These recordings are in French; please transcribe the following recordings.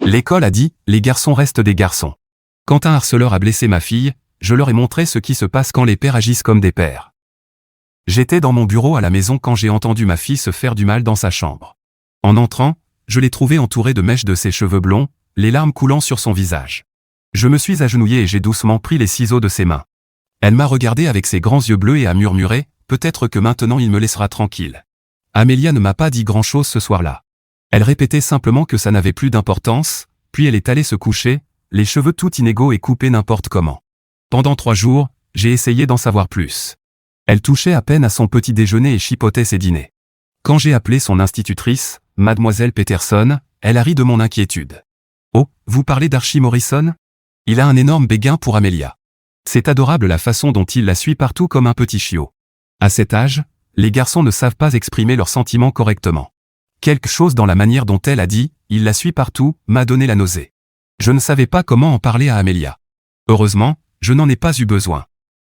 L'école a dit, les garçons restent des garçons. Quand un harceleur a blessé ma fille, je leur ai montré ce qui se passe quand les pères agissent comme des pères. J'étais dans mon bureau à la maison quand j'ai entendu ma fille se faire du mal dans sa chambre. En entrant, je l'ai trouvée entourée de mèches de ses cheveux blonds, les larmes coulant sur son visage. Je me suis agenouillé et j'ai doucement pris les ciseaux de ses mains. Elle m'a regardé avec ses grands yeux bleus et a murmuré, peut-être que maintenant il me laissera tranquille. Amélia ne m'a pas dit grand-chose ce soir-là. Elle répétait simplement que ça n'avait plus d'importance, puis elle est allée se coucher, les cheveux tout inégaux et coupés n'importe comment. Pendant 3 jours, j'ai essayé d'en savoir plus. Elle touchait à peine à son petit déjeuner et chipotait ses dîners. Quand j'ai appelé son institutrice, Mademoiselle Peterson, elle a ri de mon inquiétude. « Oh, vous parlez d'Archie Morrison ? Il a un énorme béguin pour Amélia. C'est adorable la façon dont il la suit partout comme un petit chiot. À cet âge, les garçons ne savent pas exprimer leurs sentiments correctement. Quelque chose dans la manière dont elle a dit « il la suit partout » m'a donné la nausée. Je ne savais pas comment en parler à Amélia. Heureusement, je n'en ai pas eu besoin.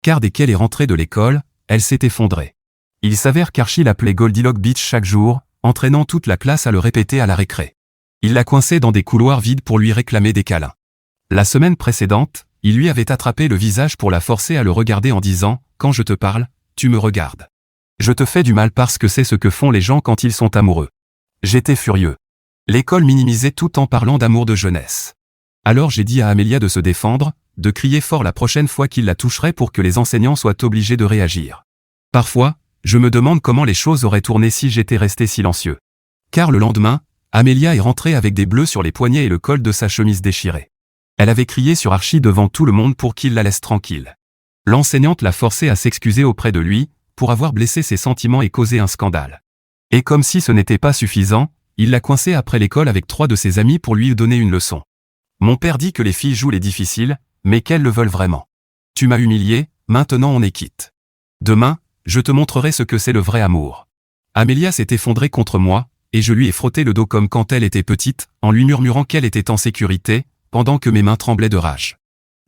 Car dès qu'elle est rentrée de l'école, elle s'est effondrée. Il s'avère qu'Archie l'appelait Goldilocks Beach chaque jour, entraînant toute la classe à le répéter à la récré. Il la coinçait dans des couloirs vides pour lui réclamer des câlins. La semaine précédente, il lui avait attrapé le visage pour la forcer à le regarder en disant « Quand je te parle, tu me regardes. Je te fais du mal parce que c'est ce que font les gens quand ils sont amoureux. » J'étais furieux. L'école minimisait tout en parlant d'amour de jeunesse. Alors j'ai dit à Amélia de se défendre, de crier fort la prochaine fois qu'il la toucherait pour que les enseignants soient obligés de réagir. Parfois, je me demande comment les choses auraient tourné si j'étais resté silencieux. Car le lendemain, Amélia est rentrée avec des bleus sur les poignets et le col de sa chemise déchiré. Elle avait crié sur Archie devant tout le monde pour qu'il la laisse tranquille. L'enseignante l'a forcée à s'excuser auprès de lui, pour avoir blessé ses sentiments et causé un scandale. Et comme si ce n'était pas suffisant, il l'a coincée après l'école avec 3 de ses amis pour lui donner une leçon. Mon père dit que les filles jouent les difficiles, mais qu'elles le veulent vraiment. Tu m'as humilié, maintenant on est quitte. Demain, je te montrerai ce que c'est le vrai amour. Amélia s'est effondrée contre moi, et je lui ai frotté le dos comme quand elle était petite, en lui murmurant qu'elle était en sécurité, pendant que mes mains tremblaient de rage.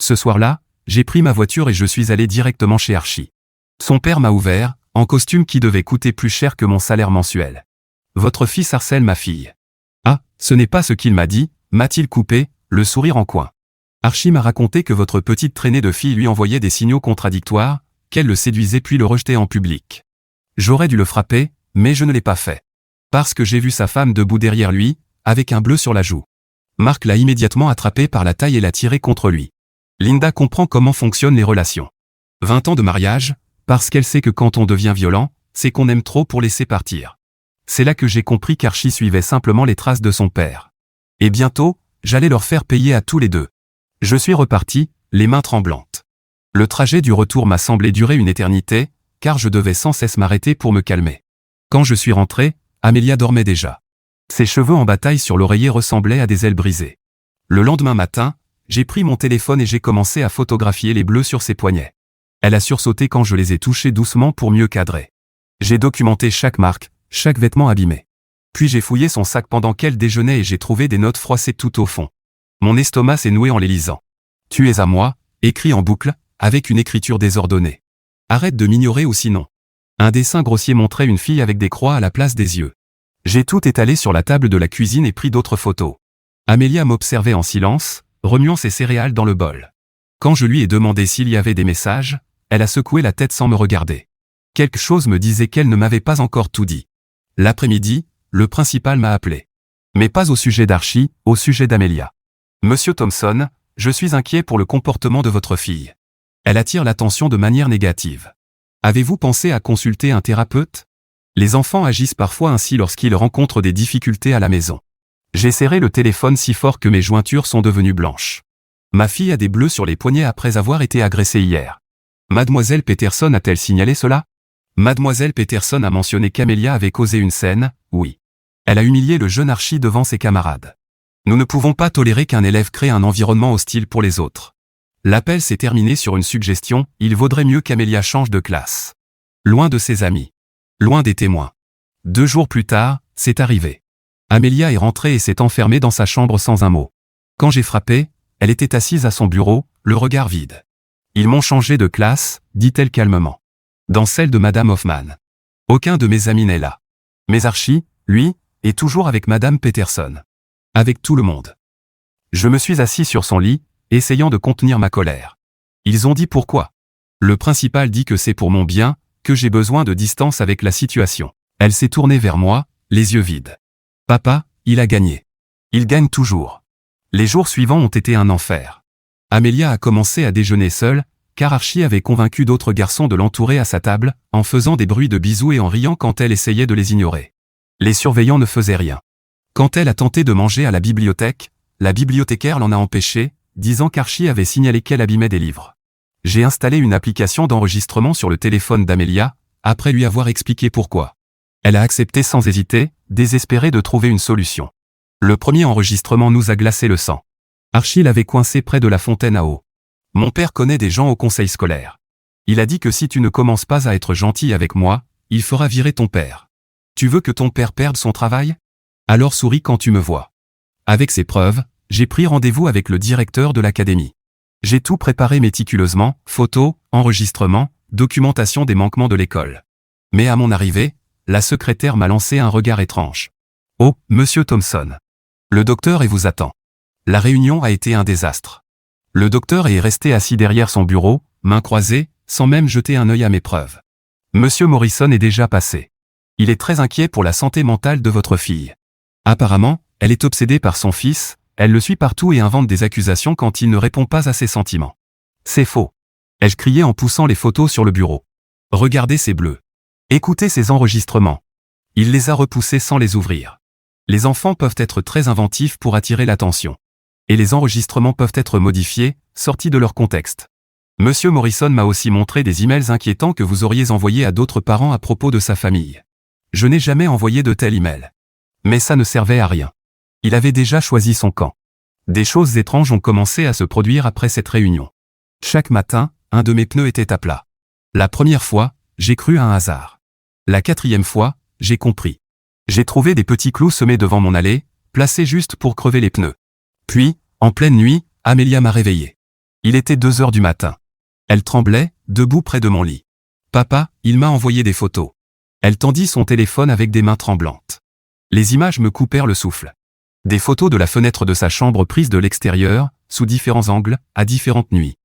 Ce soir-là, j'ai pris ma voiture et je suis allé directement chez Archie. Son père m'a ouvert, en costume qui devait coûter plus cher que mon salaire mensuel. Votre fils harcèle ma fille. Ah, ce n'est pas ce qu'il m'a dit, m'a-t-il coupé, le sourire en coin. Archie m'a raconté que votre petite traînée de fille lui envoyait des signaux contradictoires, qu'elle le séduisait puis le rejetait en public. J'aurais dû le frapper, mais je ne l'ai pas fait. Parce que j'ai vu sa femme debout derrière lui, avec un bleu sur la joue. Marc l'a immédiatement attrapé par la taille et l'a tiré contre lui. Linda comprend comment fonctionnent les relations. 20 ans de mariage, parce qu'elle sait que quand on devient violent, c'est qu'on aime trop pour laisser partir. C'est là que j'ai compris qu'Archie suivait simplement les traces de son père. Et bientôt, j'allais leur faire payer à tous les deux. Je suis reparti, les mains tremblantes. Le trajet du retour m'a semblé durer une éternité, car je devais sans cesse m'arrêter pour me calmer. Quand je suis rentré, Amélia dormait déjà. Ses cheveux en bataille sur l'oreiller ressemblaient à des ailes brisées. Le lendemain matin, j'ai pris mon téléphone et j'ai commencé à photographier les bleus sur ses poignets. Elle a sursauté quand je les ai touchés doucement pour mieux cadrer. J'ai documenté chaque marque, chaque vêtement abîmé. Puis j'ai fouillé son sac pendant qu'elle déjeunait et j'ai trouvé des notes froissées tout au fond. Mon estomac s'est noué en les lisant. « Tu es à moi », écrit en boucle, avec une écriture désordonnée. « Arrête de m'ignorer ou sinon. » Un dessin grossier montrait une fille avec des croix à la place des yeux. J'ai tout étalé sur la table de la cuisine et pris d'autres photos. Amélia m'observait en silence, remuant ses céréales dans le bol. Quand je lui ai demandé s'il y avait des messages, elle a secoué la tête sans me regarder. Quelque chose me disait qu'elle ne m'avait pas encore tout dit. L'après-midi, le principal m'a appelé. Mais pas au sujet d'Archie, au sujet d'Amélia. « Monsieur Thompson, je suis inquiet pour le comportement de votre fille. Elle attire l'attention de manière négative. Avez-vous pensé à consulter un thérapeute ? Les enfants agissent parfois ainsi lorsqu'ils rencontrent des difficultés à la maison. J'ai serré le téléphone si fort que mes jointures sont devenues blanches. Ma fille a des bleus sur les poignets après avoir été agressée hier. Mademoiselle Peterson a-t-elle signalé cela ? Mademoiselle Peterson a mentionné qu'Amélia avait causé une scène, oui. Elle a humilié le jeune Archie devant ses camarades. Nous ne pouvons pas tolérer qu'un élève crée un environnement hostile pour les autres. L'appel s'est terminé sur une suggestion, il vaudrait mieux qu'Amélia change de classe. Loin de ses amis. Loin des témoins. 2 jours plus tard, c'est arrivé. Amélia est rentrée et s'est enfermée dans sa chambre sans un mot. Quand j'ai frappé, elle était assise à son bureau, le regard vide. Ils m'ont changé de classe, dit-elle calmement. Dans celle de Madame Hoffman. Aucun de mes amis n'est là. Mais Archie, lui, est toujours avec Madame Peterson. Avec tout le monde. Je me suis assis sur son lit, essayant de contenir ma colère. Ils ont dit pourquoi. Le principal dit que c'est pour mon bien, que j'ai besoin de distance avec la situation. Elle s'est tournée vers moi, les yeux vides. Papa, il a gagné. Il gagne toujours. Les jours suivants ont été un enfer. Amelia a commencé à déjeuner seule, car Archie avait convaincu d'autres garçons de l'entourer à sa table, en faisant des bruits de bisous et en riant quand elle essayait de les ignorer. Les surveillants ne faisaient rien. Quand elle a tenté de manger à la bibliothèque, la bibliothécaire l'en a empêché, disant qu'Archie avait signalé qu'elle abîmait des livres. J'ai installé une application d'enregistrement sur le téléphone d'Amelia, après lui avoir expliqué pourquoi. Elle a accepté sans hésiter, désespérée de trouver une solution. Le premier enregistrement nous a glacé le sang. Archie l'avait coincé près de la fontaine à eau. Mon père connaît des gens au conseil scolaire. Il a dit que si tu ne commences pas à être gentil avec moi, il fera virer ton père. Tu veux que ton père perde son travail? Alors souris quand tu me vois. Avec ces preuves, j'ai pris rendez-vous avec le directeur de l'académie. J'ai tout préparé méticuleusement, photos, enregistrements, documentation des manquements de l'école. Mais à mon arrivée, la secrétaire m'a lancé un regard étrange. « Oh, monsieur Thompson. Le docteur et vous attend. » La réunion a été un désastre. Le docteur est resté assis derrière son bureau, mains croisées, sans même jeter un œil à mes preuves. Monsieur Morrison est déjà passé. Il est très inquiet pour la santé mentale de votre fille. Apparemment, elle est obsédée par son fils, elle le suit partout et invente des accusations quand il ne répond pas à ses sentiments. C'est faux. Ai-je crié en poussant les photos sur le bureau. Regardez ces bleus. Écoutez ces enregistrements. Il les a repoussés sans les ouvrir. Les enfants peuvent être très inventifs pour attirer l'attention. Et les enregistrements peuvent être modifiés, sortis de leur contexte. Monsieur Morrison m'a aussi montré des emails inquiétants que vous auriez envoyés à d'autres parents à propos de sa famille. Je n'ai jamais envoyé de tel email. Mais ça ne servait à rien. Il avait déjà choisi son camp. Des choses étranges ont commencé à se produire après cette réunion. Chaque matin, un de mes pneus était à plat. La première fois, j'ai cru à un hasard. La quatrième fois, j'ai compris. J'ai trouvé des petits clous semés devant mon allée, placés juste pour crever les pneus. Puis, en pleine nuit, Amelia m'a réveillé. Il était 2 heures du matin. Elle tremblait, debout près de mon lit. Papa, il m'a envoyé des photos. Elle tendit son téléphone avec des mains tremblantes. Les images me coupèrent le souffle. Des photos de la fenêtre de sa chambre prises de l'extérieur, sous différents angles, à différentes nuits.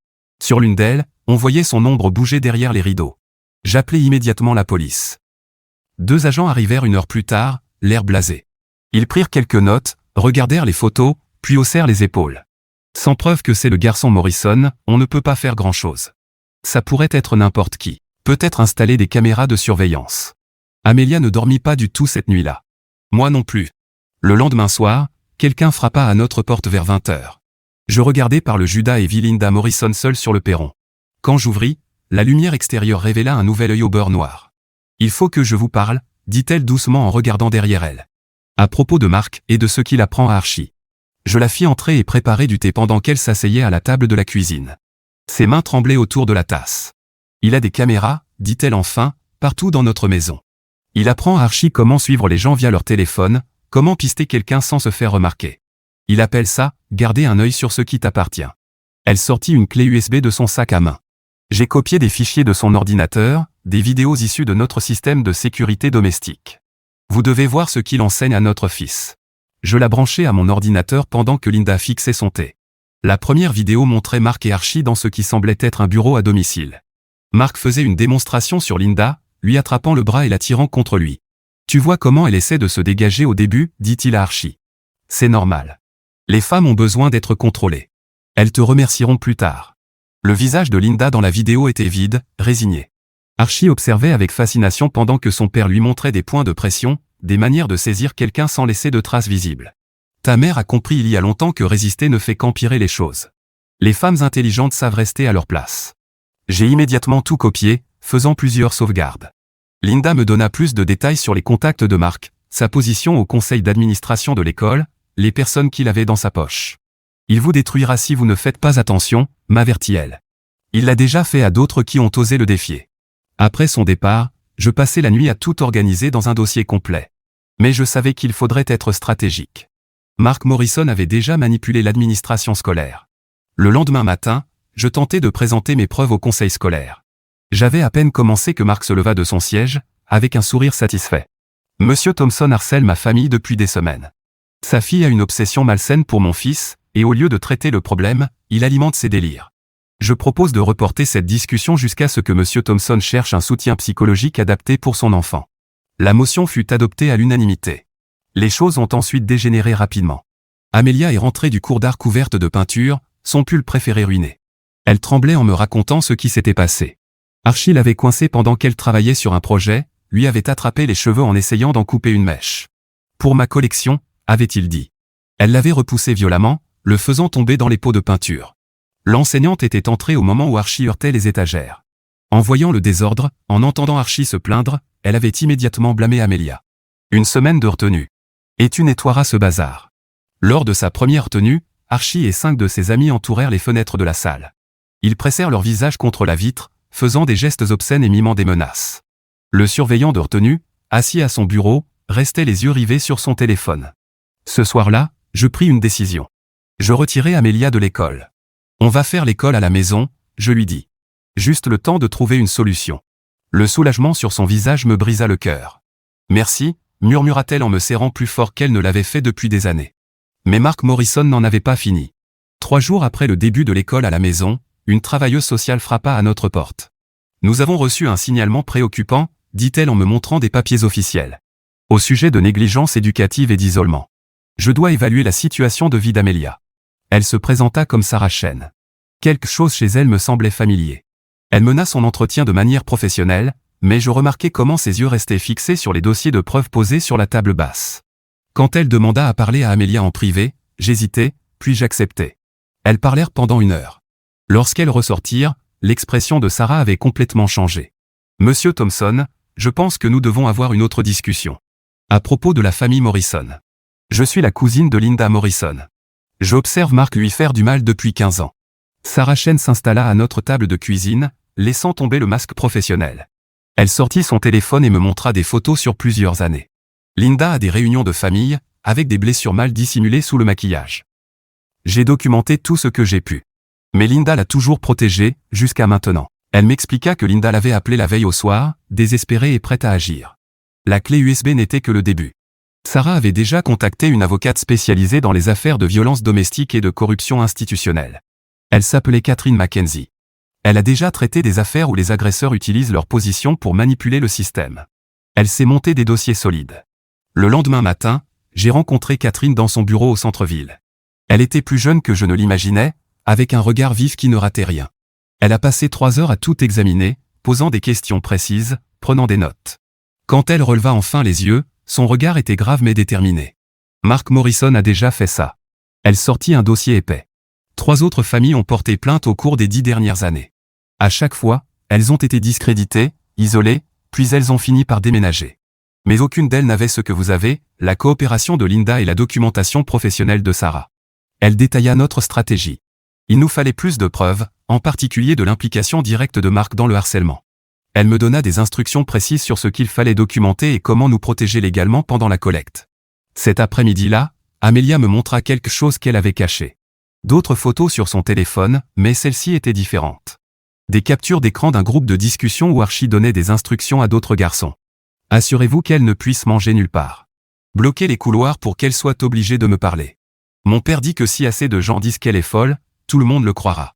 Sur l'une d'elles, on voyait son ombre bouger derrière les rideaux. J'appelai immédiatement la police. 2 agents arrivèrent 1 heure plus tard, l'air blasé. Ils prirent quelques notes, regardèrent les photos, puis haussèrent les épaules. Sans preuve que c'est le garçon Morrison, on ne peut pas faire grand-chose. Ça pourrait être n'importe qui. Peut-être installer des caméras de surveillance. Amelia ne dormit pas du tout cette nuit-là. Moi non plus. Le lendemain soir, quelqu'un frappa à notre porte vers 20 h. Je regardais par le Judas et vis Linda Morrison seule sur le perron. Quand j'ouvris, la lumière extérieure révéla un nouvel œil au beurre noir. « Il faut que je vous parle », dit-elle doucement en regardant derrière elle. À propos de Mark et de ce qu'il apprend à Archie. Je la fis entrer et préparer du thé pendant qu'elle s'asseyait à la table de la cuisine. Ses mains tremblaient autour de la tasse. « Il a des caméras », dit-elle enfin, partout dans notre maison. Il apprend à Archie comment suivre les gens via leur téléphone, comment pister quelqu'un sans se faire remarquer. Il appelle ça « garder un œil sur ce qui t'appartient ». Elle sortit une clé USB de son sac à main. J'ai copié des fichiers de son ordinateur, des vidéos issues de notre système de sécurité domestique. Vous devez voir ce qu'il enseigne à notre fils. Je la branchai à mon ordinateur pendant que Linda fixait son thé. La première vidéo montrait Mark et Archie dans ce qui semblait être un bureau à domicile. Mark faisait une démonstration sur Linda, lui attrapant le bras et l'attirant contre lui. « Tu vois comment elle essaie de se dégager au début » dit-il à Archie. « C'est normal. Les femmes ont besoin d'être contrôlées. Elles te remercieront plus tard. » Le visage de Linda dans la vidéo était vide, résigné. Archie observait avec fascination pendant que son père lui montrait des points de pression, des manières de saisir quelqu'un sans laisser de traces visibles. « Ta mère a compris il y a longtemps que résister ne fait qu'empirer les choses. Les femmes intelligentes savent rester à leur place. » J'ai immédiatement tout copié, faisant plusieurs sauvegardes. Linda me donna plus de détails sur les contacts de Mark, sa position au conseil d'administration de l'école, les personnes qu'il avait dans sa poche. « Il vous détruira si vous ne faites pas attention », m'avertit-elle. Il l'a déjà fait à d'autres qui ont osé le défier. Après son départ, je passai la nuit à tout organiser dans un dossier complet. Mais je savais qu'il faudrait être stratégique. Mark Morrison avait déjà manipulé l'administration scolaire. Le lendemain matin, je tentais de présenter mes preuves au conseil scolaire. J'avais à peine commencé que Mark se leva de son siège, avec un sourire satisfait. Monsieur Thompson harcèle ma famille depuis des semaines. Sa fille a une obsession malsaine pour mon fils, et au lieu de traiter le problème, il alimente ses délires. Je propose de reporter cette discussion jusqu'à ce que M. Thompson cherche un soutien psychologique adapté pour son enfant. La motion fut adoptée à l'unanimité. Les choses ont ensuite dégénéré rapidement. Amelia est rentrée du cours d'art couverte de peinture, son pull préféré ruiné. Elle tremblait en me racontant ce qui s'était passé. Archie l'avait coincée pendant qu'elle travaillait sur un projet, lui avait attrapé les cheveux en essayant d'en couper une mèche. Pour ma collection, avait-il dit. Elle l'avait repoussé violemment, le faisant tomber dans les pots de peinture. L'enseignante était entrée au moment où Archie heurtait les étagères. En voyant le désordre, en entendant Archie se plaindre, elle avait immédiatement blâmé Amelia. Une semaine de retenue. Et tu nettoieras ce bazar. Lors de sa première retenue, Archie et 5 de ses amis entourèrent les fenêtres de la salle. Ils pressèrent leur visage contre la vitre, faisant des gestes obscènes et mimant des menaces. Le surveillant de retenue, assis à son bureau, restait les yeux rivés sur son téléphone. Ce soir-là, je pris une décision. Je retirai Amelia de l'école. On va faire l'école à la maison, je lui dis. Juste le temps de trouver une solution. Le soulagement sur son visage me brisa le cœur. Merci, murmura-t-elle en me serrant plus fort qu'elle ne l'avait fait depuis des années. Mais Mark Morrison n'en avait pas fini. 3 jours après le début de l'école à la maison, une travailleuse sociale frappa à notre porte. Nous avons reçu un signalement préoccupant, dit-elle en me montrant des papiers officiels. Au sujet de négligence éducative et d'isolement. Je dois évaluer la situation de vie d'Amelia. Elle se présenta comme Sarah Chen. Quelque chose chez elle me semblait familier. Elle mena son entretien de manière professionnelle, mais je remarquai comment ses yeux restaient fixés sur les dossiers de preuves posés sur la table basse. Quand elle demanda à parler à Amelia en privé, j'hésitai, puis j'acceptai. Elles parlèrent pendant 1 heure. Lorsqu'elles ressortirent, l'expression de Sarah avait complètement changé. Monsieur Thompson, je pense que nous devons avoir une autre discussion. À propos de la famille Morrison. Je suis la cousine de Linda Morrison. J'observe Mark lui faire du mal depuis 15 ans. Sarah Chen s'installa à notre table de cuisine, laissant tomber le masque professionnel. Elle sortit son téléphone et me montra des photos sur plusieurs années. Linda a des réunions de famille, avec des blessures mal dissimulées sous le maquillage. J'ai documenté tout ce que j'ai pu. Mais Linda l'a toujours protégée, jusqu'à maintenant. Elle m'expliqua que Linda l'avait appelée la veille au soir, désespérée et prête à agir. La clé USB n'était que le début. Sarah avait déjà contacté une avocate spécialisée dans les affaires de violence domestique et de corruption institutionnelle. Elle s'appelait Catherine Mackenzie. Elle a déjà traité des affaires où les agresseurs utilisent leur position pour manipuler le système. Elle s'est montée des dossiers solides. Le lendemain matin, j'ai rencontré Catherine dans son bureau au centre-ville. Elle était plus jeune que je ne l'imaginais, avec un regard vif qui ne ratait rien. Elle a passé 3 heures à tout examiner, posant des questions précises, prenant des notes. Quand elle releva enfin les yeux, son regard était grave mais déterminé. Mark Morrison a déjà fait ça. Elle sortit un dossier épais. 3 autres familles ont porté plainte au cours des 10 dernières années. À chaque fois, elles ont été discréditées, isolées, puis elles ont fini par déménager. Mais aucune d'elles n'avait ce que vous avez, la coopération de Linda et la documentation professionnelle de Sarah. Elle détailla notre stratégie. Il nous fallait plus de preuves, en particulier de l'implication directe de Mark dans le harcèlement. Elle me donna des instructions précises sur ce qu'il fallait documenter et comment nous protéger légalement pendant la collecte. Cet après-midi-là, Amelia me montra quelque chose qu'elle avait caché. D'autres photos sur son téléphone, mais celle-ci était différente. Des captures d'écran d'un groupe de discussion où Archie donnait des instructions à d'autres garçons. Assurez-vous qu'elle ne puisse manger nulle part. Bloquez les couloirs pour qu'elle soit obligée de me parler. Mon père dit que si assez de gens disent qu'elle est folle, tout le monde le croira.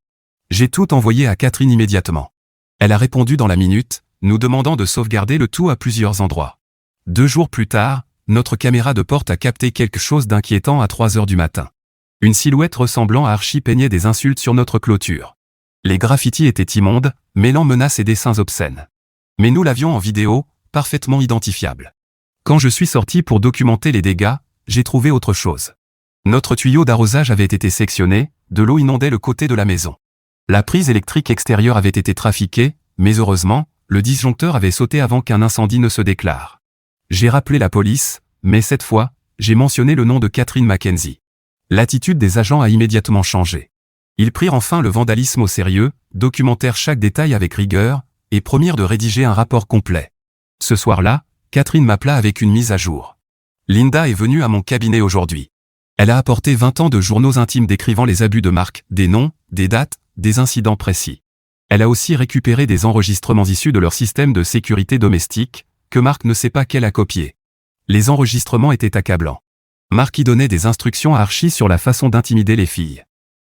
J'ai tout envoyé à Catherine immédiatement. Elle a répondu dans la minute, nous demandant de sauvegarder le tout à plusieurs endroits. 2 jours plus tard, notre caméra de porte a capté quelque chose d'inquiétant à 3 heures du matin. Une silhouette ressemblant à Archie peignait des insultes sur notre clôture. Les graffitis étaient immondes, mêlant menaces et dessins obscènes. Mais nous l'avions en vidéo, parfaitement identifiable. Quand je suis sorti pour documenter les dégâts, j'ai trouvé autre chose. Notre tuyau d'arrosage avait été sectionné, de l'eau inondait le côté de la maison. La prise électrique extérieure avait été trafiquée, mais heureusement, le disjoncteur avait sauté avant qu'un incendie ne se déclare. J'ai rappelé la police, mais cette fois, j'ai mentionné le nom de Catherine Mackenzie. L'attitude des agents a immédiatement changé. Ils prirent enfin le vandalisme au sérieux, documentèrent chaque détail avec rigueur, et promirent de rédiger un rapport complet. Ce soir-là, Catherine m'appela avec une mise à jour. Linda est venue à mon cabinet aujourd'hui. Elle a apporté 20 ans de journaux intimes décrivant les abus de Mark, des noms, des dates, des incidents précis. Elle a aussi récupéré des enregistrements issus de leur système de sécurité domestique, que Mark ne sait pas qu'elle a copié. Les enregistrements étaient accablants. Marc y donnait des instructions à Archie sur la façon d'intimider les filles.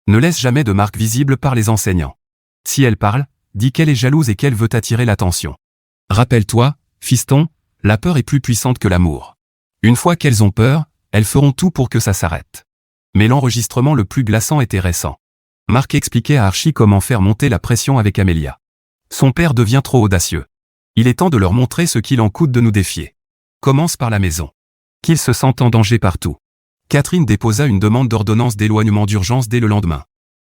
Ne laisse jamais de marque visible par les enseignants. Si elle parle, dis qu'elle est jalouse et qu'elle veut attirer l'attention. Rappelle-toi, fiston, la peur est plus puissante que l'amour. Une fois qu'elles ont peur, elles feront tout pour que ça s'arrête. Mais l'enregistrement le plus glaçant était récent. Marc expliquait à Archie comment faire monter la pression avec Amelia. Son père devient trop audacieux. Il est temps de leur montrer ce qu'il en coûte de nous défier. Commence par la maison. Qu'ils se sentent en danger partout. Catherine déposa une demande d'ordonnance d'éloignement d'urgence dès le lendemain.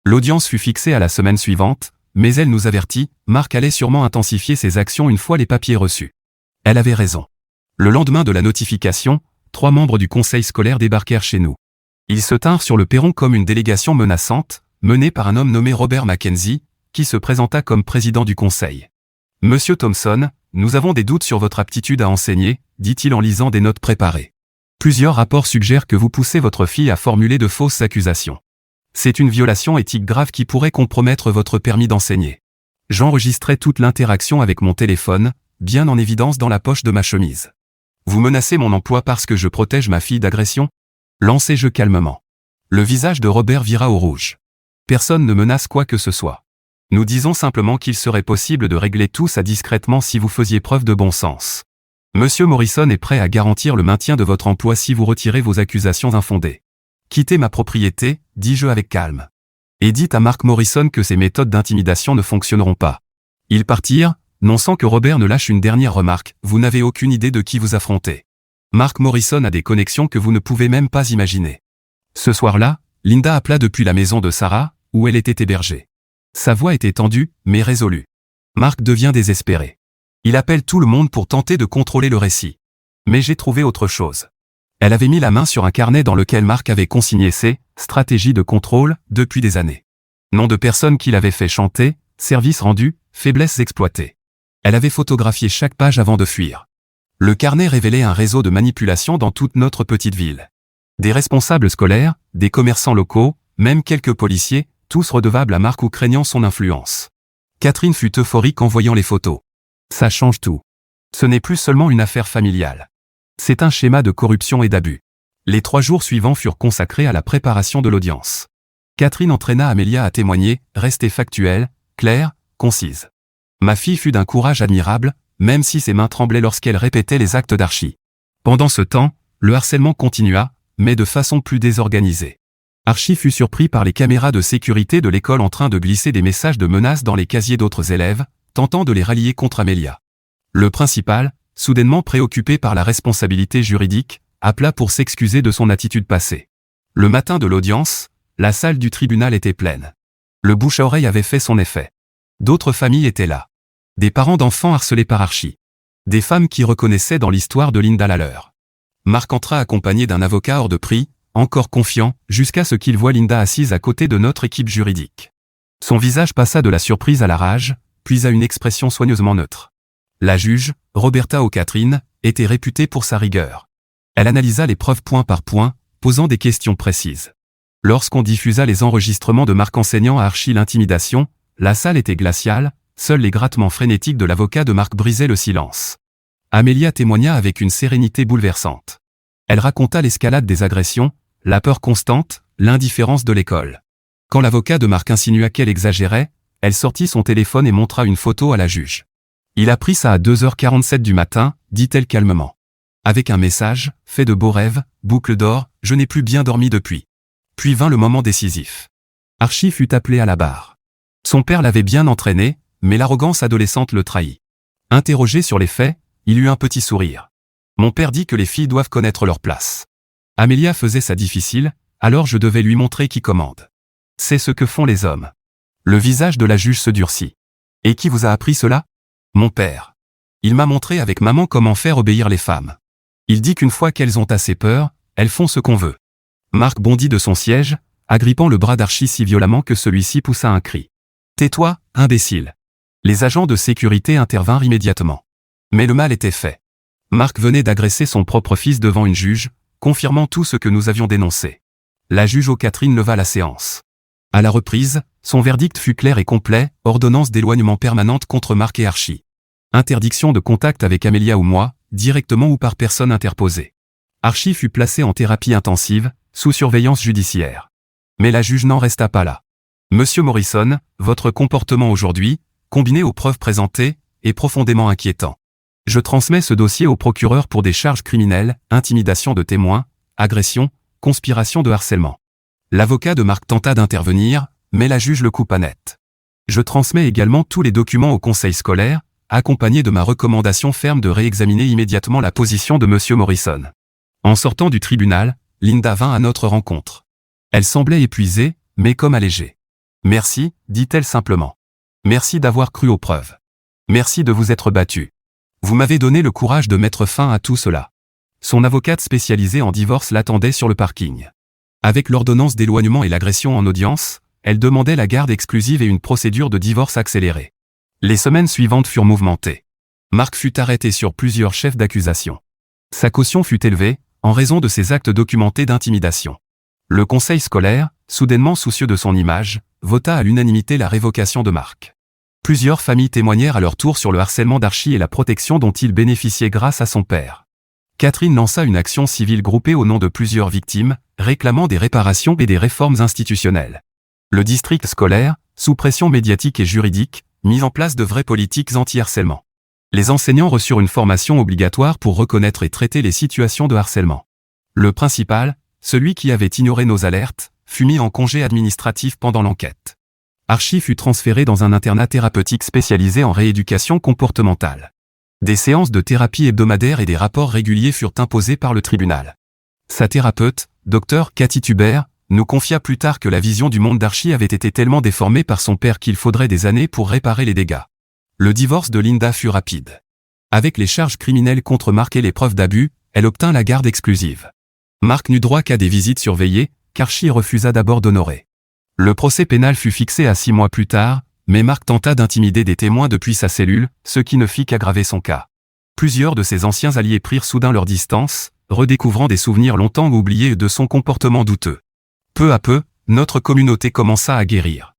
L'audience fut fixée à la semaine suivante, mais elle nous avertit, Marc allait sûrement intensifier ses actions une fois les papiers reçus. Elle avait raison. Le lendemain de la notification, 3 membres du conseil scolaire débarquèrent chez nous. Ils se tinrent sur le perron comme une délégation menaçante, menée par un homme nommé Robert Mackenzie, qui se présenta comme président du conseil. « Monsieur Thompson, nous avons des doutes sur votre aptitude à enseigner », dit-il en lisant des notes préparées. « Plusieurs rapports suggèrent que vous poussez votre fille à formuler de fausses accusations. C'est une violation éthique grave qui pourrait compromettre votre permis d'enseigner. J'enregistrais toute l'interaction avec mon téléphone, bien en évidence dans la poche de ma chemise. Vous menacez mon emploi parce que je protège ma fille d'agression ? Lancez-je calmement. » Le visage de Robert vira au rouge. Personne ne menace quoi que ce soit. Nous disons simplement qu'il serait possible de régler tout ça discrètement si vous faisiez preuve de bon sens. Monsieur Morrison est prêt à garantir le maintien de votre emploi si vous retirez vos accusations infondées. Quittez ma propriété, dis-je avec calme. Et dites à Mark Morrison que ces méthodes d'intimidation ne fonctionneront pas. Ils partirent, non sans que Robert ne lâche une dernière remarque, vous n'avez aucune idée de qui vous affrontez. Mark Morrison a des connexions que vous ne pouvez même pas imaginer. Ce soir-là, Linda appela depuis la maison de Sarah, où elle était hébergée. Sa voix était tendue, mais résolue. Mark devient désespéré. Il appelle tout le monde pour tenter de contrôler le récit. Mais j'ai trouvé autre chose. Elle avait mis la main sur un carnet dans lequel Mark avait consigné ses stratégies de contrôle depuis des années. Nom de personnes qu'il avait fait chanter, services rendus, faiblesses exploitées. Elle avait photographié chaque page avant de fuir. Le carnet révélait un réseau de manipulation dans toute notre petite ville. Des responsables scolaires, des commerçants locaux, même quelques policiers, tous redevables à Mark ou craignant son influence. Catherine fut euphorique en voyant les photos. Ça change tout. Ce n'est plus seulement une affaire familiale. C'est un schéma de corruption et d'abus. Les 3 jours suivants furent consacrés à la préparation de l'audience. Catherine entraîna Amelia à témoigner, rester factuelle, claire, concise. Ma fille fut d'un courage admirable, même si ses mains tremblaient lorsqu'elle répétait les actes d'Archie. Pendant ce temps, le harcèlement continua, mais de façon plus désorganisée. Archie fut surpris par les caméras de sécurité de l'école en train de glisser des messages de menaces dans les casiers d'autres élèves, tentant de les rallier contre Amelia. Le principal, soudainement préoccupé par la responsabilité juridique, appela pour s'excuser de son attitude passée. Le matin de l'audience, la salle du tribunal était pleine. Le bouche-à-oreille avait fait son effet. D'autres familles étaient là. Des parents d'enfants harcelés par Archie. Des femmes qui reconnaissaient dans l'histoire de Linda la leur. Marc entra accompagné d'un avocat hors de prix, encore confiant, jusqu'à ce qu'il voie Linda assise à côté de notre équipe juridique. Son visage passa de la surprise à la rage, puis à une expression soigneusement neutre. La juge, Roberta O'Catherine, était réputée pour sa rigueur. Elle analysa les preuves point par point, posant des questions précises. Lorsqu'on diffusa les enregistrements de Marc enseignant à Archie l'intimidation, la salle était glaciale, seuls les grattements frénétiques de l'avocat de Marc brisaient le silence. Amelia témoigna avec une sérénité bouleversante. Elle raconta l'escalade des agressions, la peur constante, l'indifférence de l'école. Quand l'avocat de Marc insinua qu'elle exagérait, elle sortit son téléphone et montra une photo à la juge. Il a pris ça à 2h47 du matin, dit-elle calmement. Avec un message, fait de beaux rêves, boucle d'or, je n'ai plus bien dormi depuis. Puis vint le moment décisif. Archie fut appelé à la barre. Son père l'avait bien entraîné, mais l'arrogance adolescente le trahit. Interrogé sur les faits, il eut un petit sourire. Mon père dit que les filles doivent connaître leur place. Amelia faisait ça difficile, alors je devais lui montrer qui commande. C'est ce que font les hommes. Le visage de la juge se durcit. Et qui vous a appris cela ? Mon père. Il m'a montré avec maman comment faire obéir les femmes. Il dit qu'une fois qu'elles ont assez peur, elles font ce qu'on veut. Marc bondit de son siège, agrippant le bras d'Archie si violemment que celui-ci poussa un cri. Tais-toi, imbécile. Les agents de sécurité intervinrent immédiatement. Mais le mal était fait. Marc venait d'agresser son propre fils devant une juge, confirmant tout ce que nous avions dénoncé. La juge O'Catherine leva la séance. À la reprise, son verdict fut clair et complet, ordonnance d'éloignement permanente contre Marc et Archie. Interdiction de contact avec Amelia ou moi, directement ou par personne interposée. Archie fut placé en thérapie intensive, sous surveillance judiciaire. Mais la juge n'en resta pas là. Monsieur Morrison, votre comportement aujourd'hui, combiné aux preuves présentées, est profondément inquiétant. Je transmets ce dossier au procureur pour des charges criminelles, intimidation de témoins, agression, conspiration de harcèlement. L'avocat de Marc tenta d'intervenir, mais la juge le coupa net. Je transmets également tous les documents au conseil scolaire, accompagné de ma recommandation ferme de réexaminer immédiatement la position de Monsieur Morrison. En sortant du tribunal, Linda vint à notre rencontre. Elle semblait épuisée, mais comme allégée. Merci, dit-elle simplement. Merci d'avoir cru aux preuves. Merci de vous être battu. Vous m'avez donné le courage de mettre fin à tout cela. Son avocate spécialisée en divorce l'attendait sur le parking. Avec l'ordonnance d'éloignement et l'agression en audience, elle demandait la garde exclusive et une procédure de divorce accélérée. Les semaines suivantes furent mouvementées. Marc fut arrêté sur plusieurs chefs d'accusation. Sa caution fut élevée, en raison de ses actes documentés d'intimidation. Le conseil scolaire, soudainement soucieux de son image, vota à l'unanimité la révocation de Marc. Plusieurs familles témoignèrent à leur tour sur le harcèlement d'Archie et la protection dont il bénéficiait grâce à son père. Catherine lança une action civile groupée au nom de plusieurs victimes, réclamant des réparations et des réformes institutionnelles. Le district scolaire, sous pression médiatique et juridique, mit en place de vraies politiques anti-harcèlement. Les enseignants reçurent une formation obligatoire pour reconnaître et traiter les situations de harcèlement. Le principal, celui qui avait ignoré nos alertes, fut mis en congé administratif pendant l'enquête. Archie fut transféré dans un internat thérapeutique spécialisé en rééducation comportementale. Des séances de thérapie hebdomadaires et des rapports réguliers furent imposés par le tribunal. Sa thérapeute, Dr Cathy Tubert, nous confia plus tard que la vision du monde d'Archie avait été tellement déformée par son père qu'il faudrait des années pour réparer les dégâts. Le divorce de Linda fut rapide. Avec les charges criminelles contre Marc et les preuves d'abus, elle obtint la garde exclusive. Marc n'eut droit qu'à des visites surveillées, qu'Archie refusa d'abord d'honorer. Le procès pénal fut fixé à 6 mois plus tard, mais Marc tenta d'intimider des témoins depuis sa cellule, ce qui ne fit qu'aggraver son cas. Plusieurs de ses anciens alliés prirent soudain leur distance, redécouvrant des souvenirs longtemps oubliés de son comportement douteux. Peu à peu, notre communauté commença à guérir.